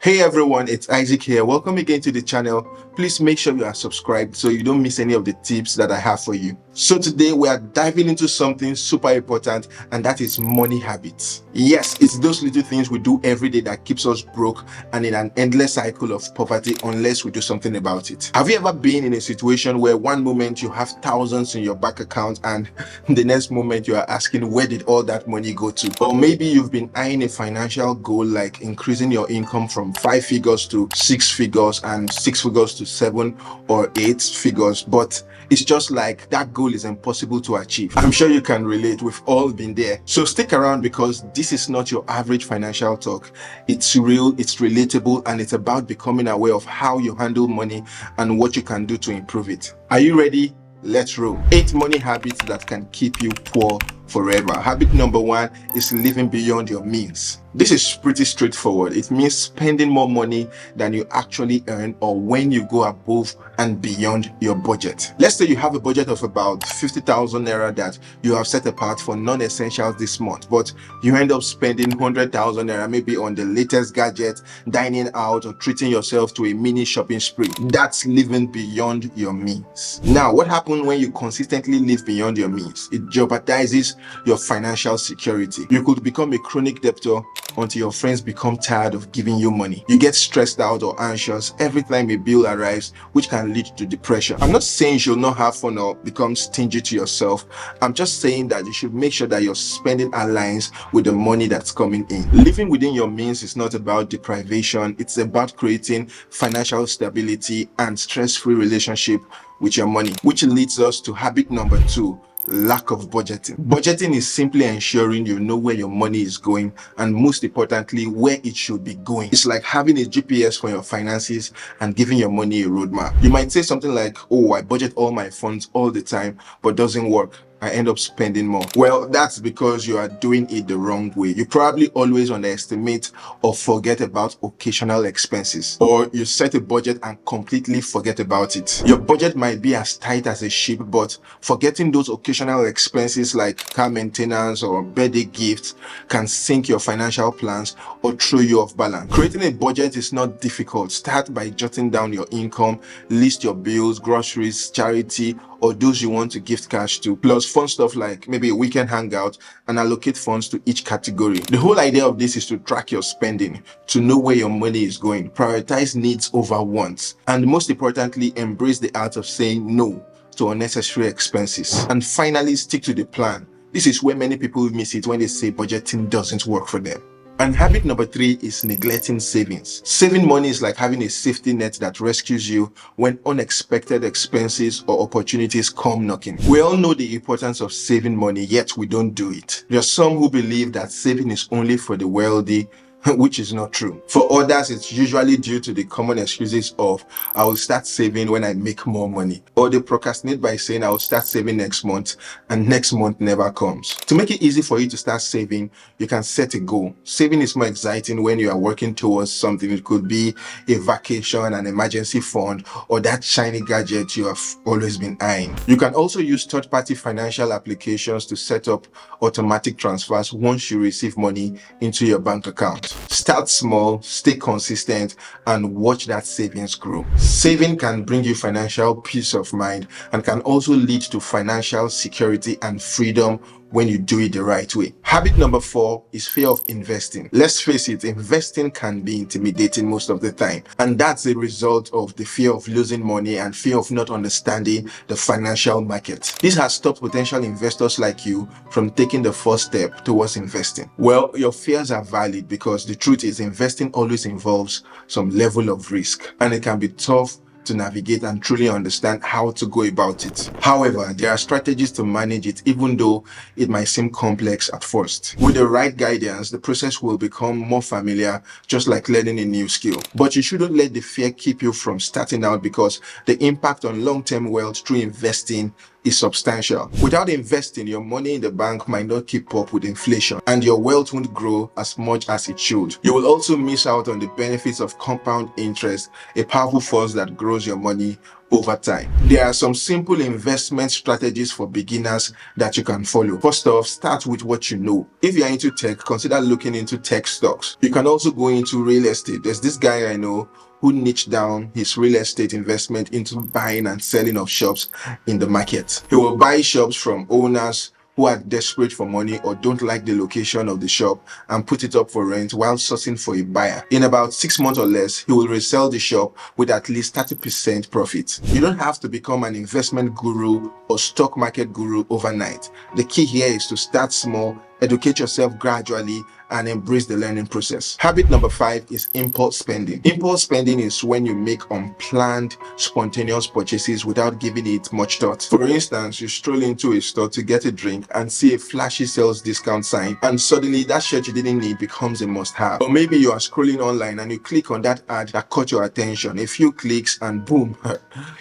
Hey everyone, it's Isaac here. Welcome again to the channel. Please make sure you are subscribed so you don't miss any of the tips that I have for you. So today we are diving into something super important, and that is money habits. Yes, it's those little things we do every day that keeps us broke and in an endless cycle of poverty unless we do something about it. Have you ever been in a situation where one moment you have thousands in your bank account and the next moment you are asking where did all that money go to? Or maybe you've been eyeing a financial goal like increasing your income from 5 figures to 6 figures and 6 figures to 7 or 8 figures, but it's just like that goal is impossible to achieve. I'm sure you can relate. We've all been there. So stick around because this is not your average financial talk. It's real, it's relatable, and it's about becoming aware of how you handle money and what you can do to improve it. Are you ready? Let's roll. 8 money habits that can keep you poor forever. Habit number 1 is living beyond your means. This is pretty straightforward. It means spending more money than you actually earn or when you go above and beyond your budget. Let's say you have a budget of about 50,000 naira that you have set apart for non-essentials this month, but you end up spending 100,000 naira maybe on the latest gadget, dining out, or treating yourself to a mini shopping spree. That's living beyond your means. Now, what happens when you consistently live beyond your means? It jeopardizes your financial security. You could become a chronic debtor until your friends become tired of giving you money. You get stressed out or anxious every time a bill arrives, which can lead to depression. I'm not saying you should not have fun or become stingy to yourself. I'm just saying that you should make sure that your spending aligns with the money that's coming in. Living within your means is not about deprivation. It's about creating financial stability and stress-free relationship with your money, which leads us to habit number 2. Lack of budgeting. Budgeting is simply ensuring you know where your money is going and most importantly where it should be going. It's like having a GPS for your finances and giving your money a roadmap. You might say something like, oh, I budget all my funds all the time, but doesn't work. I end up spending more. Well, that's because you are doing it the wrong way. You probably always underestimate or forget about occasional expenses, or you set a budget and completely forget about it. Your budget might be as tight as a ship, but forgetting those occasional expenses like car maintenance or birthday gifts can sink your financial plans or throw you off balance. Creating a budget is not difficult. Start by jotting down your income, list your bills, groceries, charity, or those you want to gift cash to, plus fun stuff like maybe a weekend hangout, and allocate funds to each category. The whole idea of this is to track your spending, to know where your money is going, prioritize needs over wants, and most importantly, embrace the art of saying no to unnecessary expenses. And finally, stick to the plan. This is where many people miss it when they say budgeting doesn't work for them. And habit number 3 is neglecting savings. Saving money is like having a safety net that rescues you when unexpected expenses or opportunities come knocking. We all know the importance of saving money, yet we don't do it. There are some who believe that saving is only for the wealthy, which is not true. For others, it's usually due to the common excuses of I will start saving when I make more money, or they procrastinate by saying I will start saving next month, and next month never comes. To make it easy for you to start saving, you can set a goal. Saving is more exciting when you are working towards something. It could be a vacation, an emergency fund, or that shiny gadget you have always been eyeing. You can also use third-party financial applications to set up automatic transfers once you receive money into your bank account. Start small, stay consistent, and watch that savings grow. Saving can bring you financial peace of mind and can also lead to financial security and freedom when you do it the right way. Habit number 4 is fear of investing. Let's face it, investing can be intimidating most of the time, and that's a result of the fear of losing money and fear of not understanding the financial market. This has stopped potential investors like you from taking the first step towards investing. Well, your fears are valid because the truth is investing always involves some level of risk, and it can be tough to navigate and truly understand how to go about it. However, there are strategies to manage it, even though it might seem complex at first. With the right guidance, the process will become more familiar, just like learning a new skill. But you shouldn't let the fear keep you from starting out, because the impact on long-term wealth through investing is substantial. Without investing, your money in the bank might not keep up with inflation, and your wealth won't grow as much as it should. You will also miss out on the benefits of compound interest, a powerful force that grows grows your money over time. There are some simple investment strategies for beginners that you can follow. First off, start with what you know. If you're into tech, consider looking into tech stocks. You can also go into real estate. There's this guy I know who niched down his real estate investment into buying and selling of shops in the market. He will buy shops from owners who are desperate for money or don't like the location of the shop and put it up for rent while sourcing for a buyer. In about 6 months or less, he will resell the shop with at least 30% profit. You don't have to become an investment guru or stock market guru overnight. The key here is to start small, educate yourself gradually, and embrace the learning process. Habit number 5 is impulse spending. Impulse spending is when you make unplanned, spontaneous purchases without giving it much thought. For instance, you stroll into a store to get a drink and see a flashy sales discount sign, and suddenly that shirt you didn't need becomes a must-have. Or maybe you are scrolling online and you click on that ad that caught your attention. A few clicks and boom,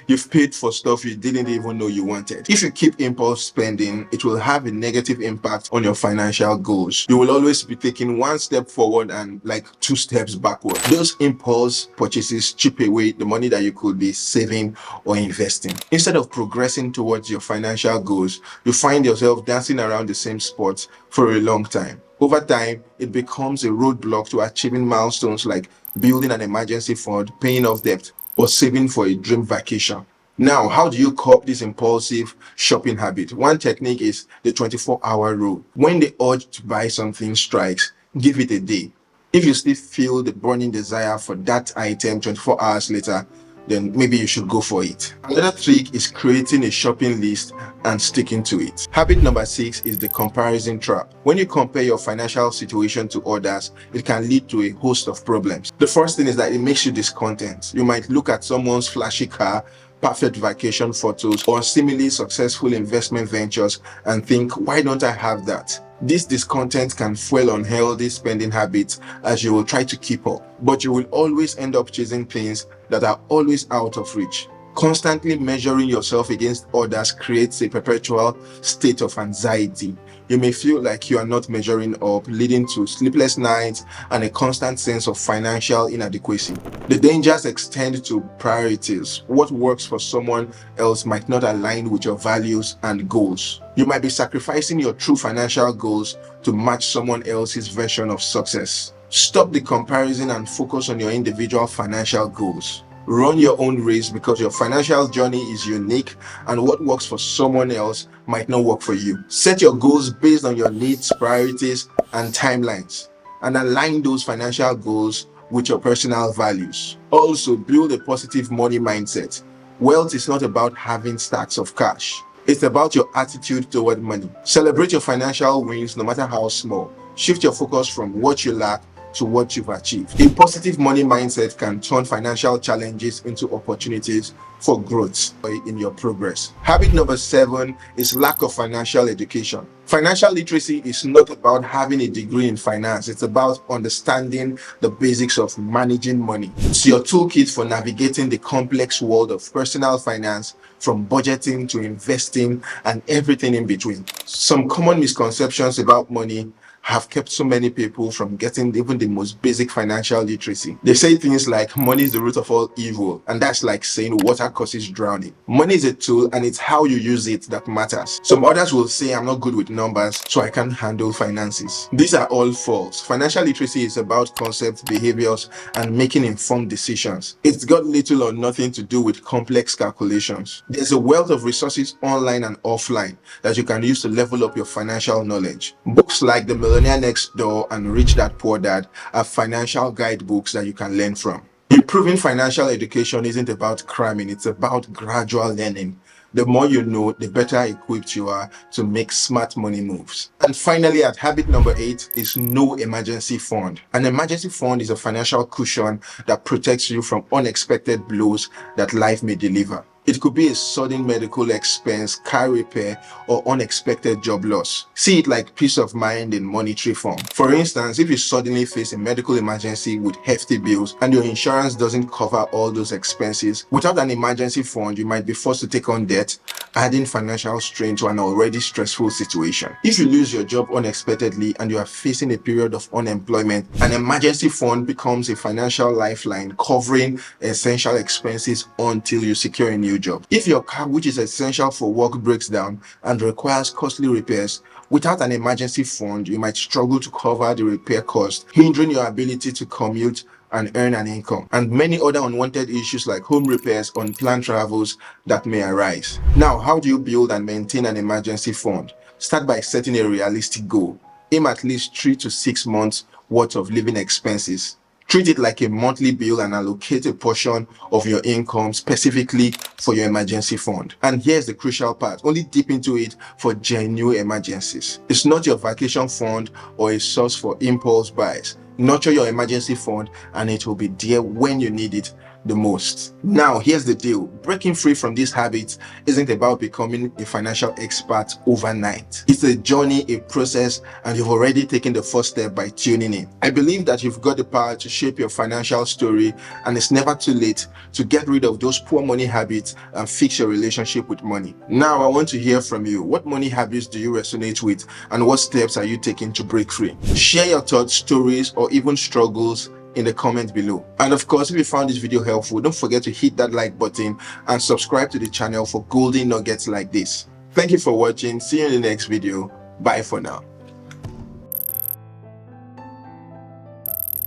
you've paid for stuff you didn't even know you wanted. If you keep impulse spending, it will have a negative impact on your financial goals. You will always be taking one step forward and like 2 steps backward. Those impulse purchases chip away the money that you could be saving or investing. Instead of progressing towards your financial goals, you find yourself dancing around the same spot for a long time. Over time, it becomes a roadblock to achieving milestones like building an emergency fund, paying off debt, or saving for a dream vacation. Now, how do you curb this impulsive shopping habit? One technique is the 24-hour rule. When the urge to buy something strikes, give it a day. If you still feel the burning desire for that item 24 hours later, then maybe you should go for it. Another trick is creating a shopping list and sticking to it. Habit number 6 is the comparison trap. When you compare your financial situation to others, it can lead to a host of problems. The first thing is that it makes you discontent. You might look at someone's flashy car, perfect vacation photos, or seemingly successful investment ventures and think, why don't I have that? This discontent can fuel unhealthy spending habits as you will try to keep up, but you will always end up chasing things that are always out of reach. Constantly measuring yourself against others creates a perpetual state of anxiety. You may feel like you are not measuring up, leading to sleepless nights and a constant sense of financial inadequacy. The dangers extend to priorities. What works for someone else might not align with your values and goals. You might be sacrificing your true financial goals to match someone else's version of success. Stop the comparison and focus on your individual financial goals. Run your own race because your financial journey is unique and what works for someone else might not work for you. Set your goals based on your needs, priorities, and timelines, and align those financial goals with your personal values. Also, build a positive money mindset. Wealth is not about having stacks of cash. It's about your attitude toward money. Celebrate your financial wins no matter how small. Shift your focus from what you lack to what you've achieved. A positive money mindset can turn financial challenges into opportunities for growth in your progress. Habit number 7 is lack of financial education. Financial literacy is not about having a degree in finance. It's about understanding the basics of managing money. It's your toolkit for navigating the complex world of personal finance, from budgeting to investing and everything in between. Some common misconceptions about money have kept so many people from getting even the most basic financial literacy. They say things like money is the root of all evil, and that's like saying water causes drowning. Money is a tool and it's how you use it that matters. Some others will say I'm not good with numbers, so I can't handle finances. These are all false. Financial literacy is about concepts, behaviors, and making informed decisions. It's got little or nothing to do with complex calculations. There's a wealth of resources online and offline that you can use to level up your financial knowledge. Books like The Millionaire Next Door and Rich Dad Poor Dad are financial guidebooks that you can learn from. Improving financial education isn't about cramming, it's about gradual learning. The more you know, the better equipped you are to make smart money moves. And finally, at habit number 8 is no emergency fund. An emergency fund is a financial cushion that protects you from unexpected blows that life may deliver. It could be a sudden medical expense, car repair, or unexpected job loss. See it like peace of mind in monetary form. For instance, if you suddenly face a medical emergency with hefty bills and your insurance doesn't cover all those expenses, without an emergency fund, you might be forced to take on debt, adding financial strain to an already stressful situation. If you lose your job unexpectedly and you are facing a period of unemployment, an emergency fund becomes a financial lifeline covering essential expenses until you secure a new job. If your car, which is essential for work, breaks down and requires costly repairs, without an emergency fund, you might struggle to cover the repair cost, hindering your ability to commute and earn an income, and many other unwanted issues like home repairs, unplanned travels that may arise. Now, how do you build and maintain an emergency fund? Start by setting a realistic goal. Aim at least 3 to 6 months worth of living expenses. Treat it like a monthly bill and allocate a portion of your income specifically for your emergency fund. And here's the crucial part: only dip into it for genuine emergencies. It's not your vacation fund or a source for impulse buys. Nurture your emergency fund and it will be there when you need it the most. Now, here's the deal. Breaking free from these habits isn't about becoming a financial expert overnight. It's a journey, a process, and you've already taken the first step by tuning in. I believe that you've got the power to shape your financial story, and it's never too late to get rid of those poor money habits and fix your relationship with money. Now, I want to hear from you. What money habits do you resonate with, and what steps are you taking to break free? Share your thoughts, stories, or even struggles in the comment below. And of course, if you found this video helpful, don't forget to hit that like button and subscribe to the channel for golden nuggets like this. Thank you for watching. See you in the next video. Bye for now.